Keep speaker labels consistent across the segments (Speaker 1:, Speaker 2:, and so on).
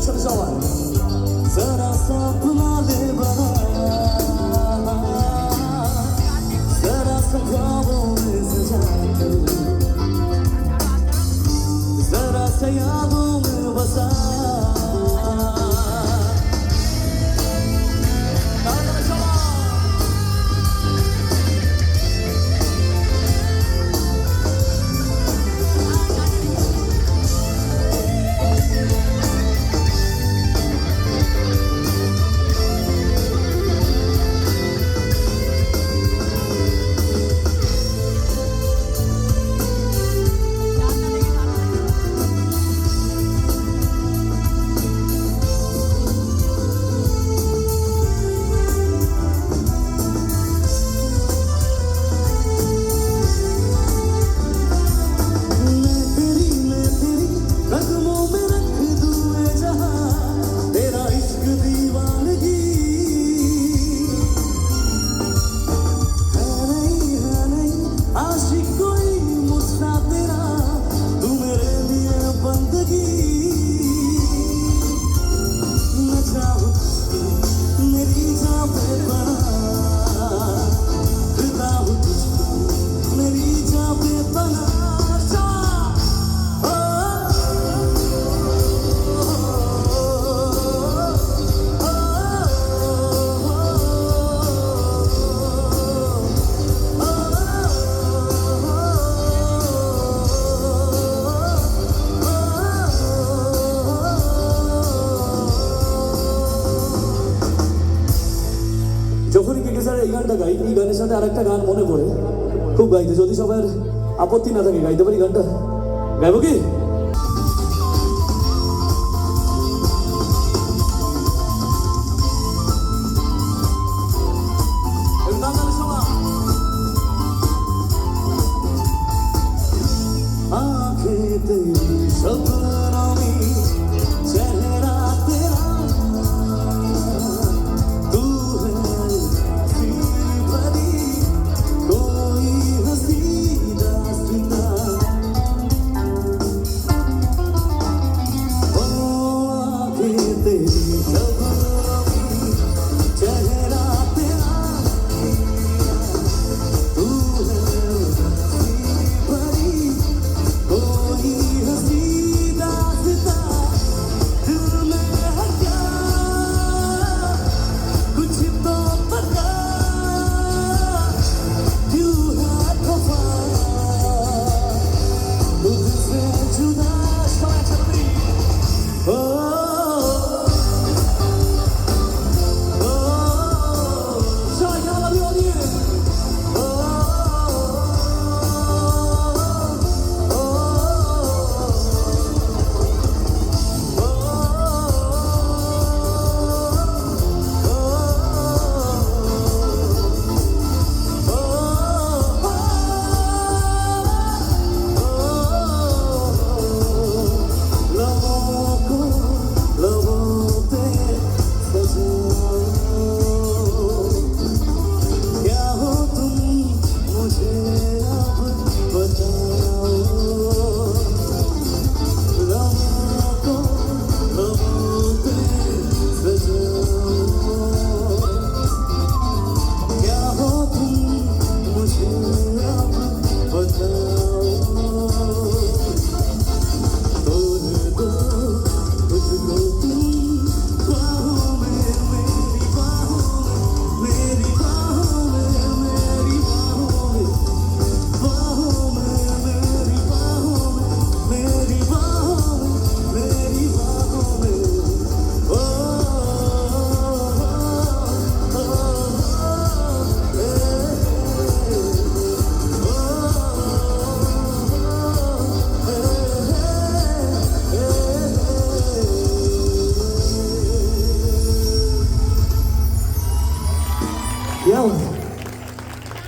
Speaker 1: ছোট সবাই जरा सा अपना ले बना जरा सा ख्वाबों में सजा जरा सा यादों में बसा যখনই কে স্যার এই গানটা গাই এই গানের সাথে আরেকটা গান মনে পড়ে খুব গাইতে যদি সবার আপত্তি না থাকে গাইতে পারি গানটা গাইবো কি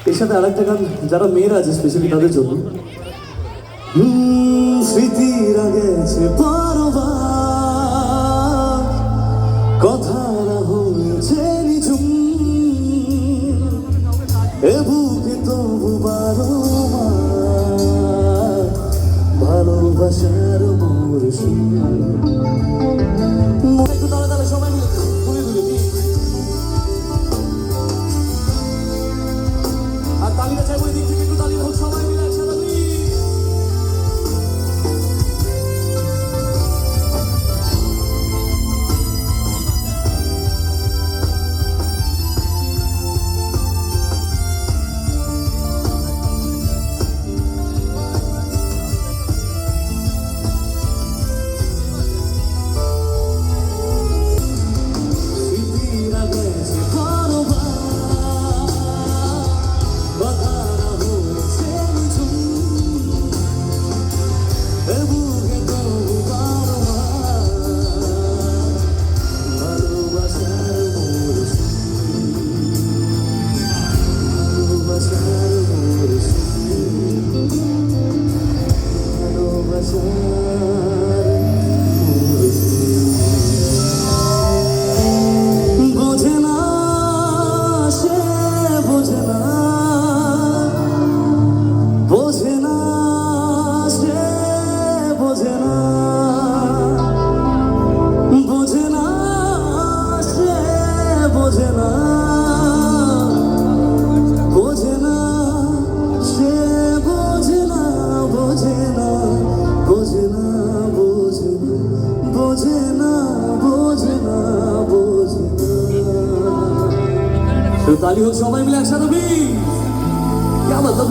Speaker 1: এর সাথে আরেকটা গান যারা মেয়েরা আছে স্পেশালি তাদের জন্য স্মৃতির গেছে বারবার কথারা হয়েছে নিঝুম এ বুকে তবু বারো ভালো ভালোবাসার মরশুম। একটু তালে তালে সবাই মিলে তুলে তুলে দিই। আর তালিটা চাইবো এদিক থেকে একটু তালি হোক সবাই মিলে একসাথে please। ताली हो सबाई मिले একসাথে प्लीज। क्या बात है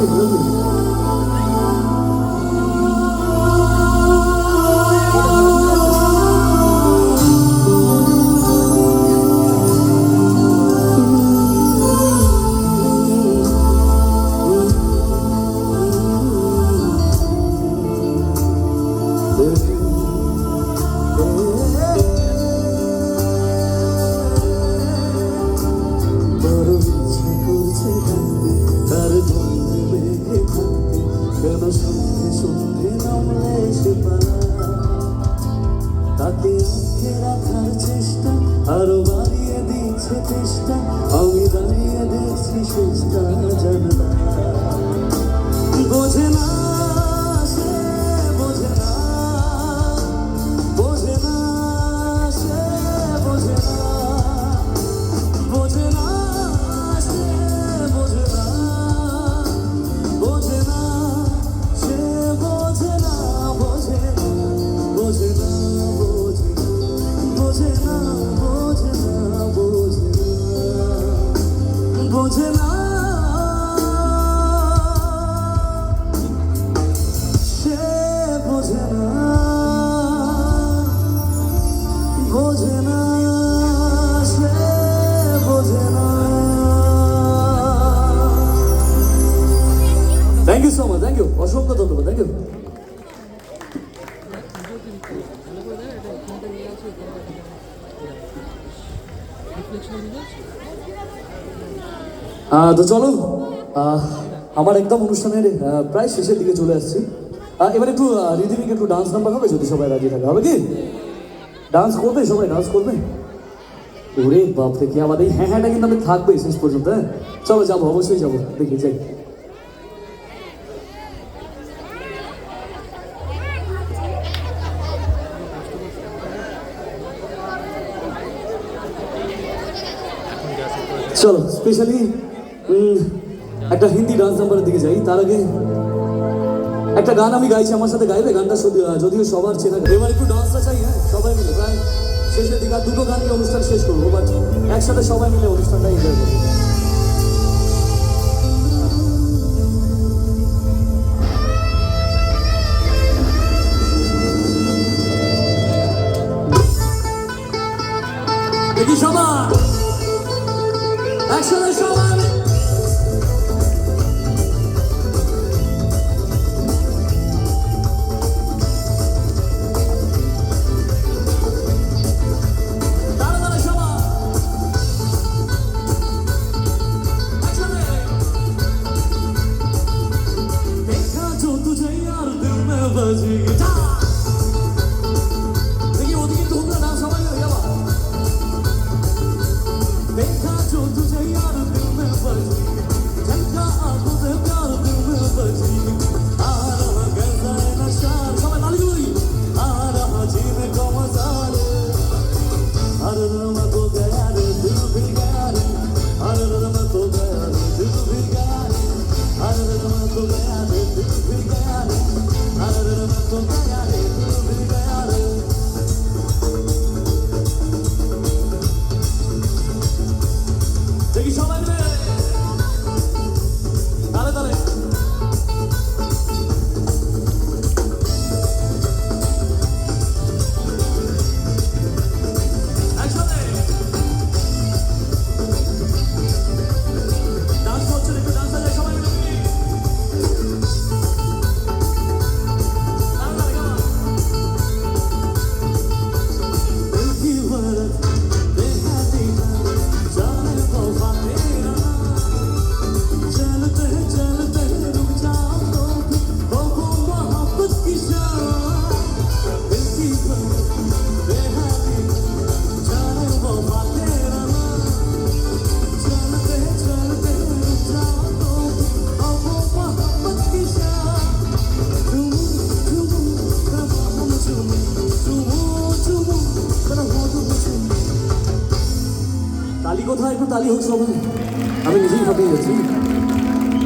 Speaker 1: তাকে আটকে রাখার চেষ্টা আরো বাড়িয়ে দিচ্ছে চেষ্টা আমি দাঁড়িয়ে দেখছি শেষটা জানলা বোঝে না সে বোঝে না বোঝে না সে বোঝে না বোঝে না সে বোঝে না বোঝে না সে বোঝে না বোঝে না বোঝে না বোঝে না বোঝে না বোঝে না সে বোঝে না বোঝে না সে বোঝে না। Thank you so much, thank you, অসংখ্য ধন্যবাদ, থ্যাংক ইউ। তো চলো আমার একদম অনুষ্ঠানের প্রায় শেষের দিকে চলে আসছি। এবার একটু রিদিমিক একটু ডান্স নাম্বার হবে যদি সবাই রাজি থাকে, হবে কি? ডান্স করবে সবাই, ডান্স করবে? ওরে বাপরে কি আমাদের এই হ্যাঁ হ্যাঁটা কিন্তু আমি থাকবেই শেষ পর্যন্ত। হ্যাঁ চলো যাবো, অবশ্যই যাবো, দেখি যাই। চলো স্পেশালি একটা হিন্দি ডান্স নাম্বারের দিকে যাই। তার আগে একটা গান আমি গাইছি, আমার সাথে গাইবে গানটা, যদিও সবার চেনা। এবার একটু ডান্সটা চাই, হ্যাঁ সবাই মিলে, প্রায় শেষের দিকে আর দুটো গান নিয়ে অনুষ্ঠান শেষ করবো, বাট একসাথে সবাই মিলে অনুষ্ঠানটা এনজয় করবো। দেখি সবাই একসাথে সবাই तो गया रे तू भी गया रे देखी সবাই মিলে তালে তালে একসাথে ডান্স হচ্ছে একটু ডান্স আছে সবাই মিলে তালি কোথায় একটু তালি হোক সবাই আমি নিজেই ফাটিয়ে যাচ্ছি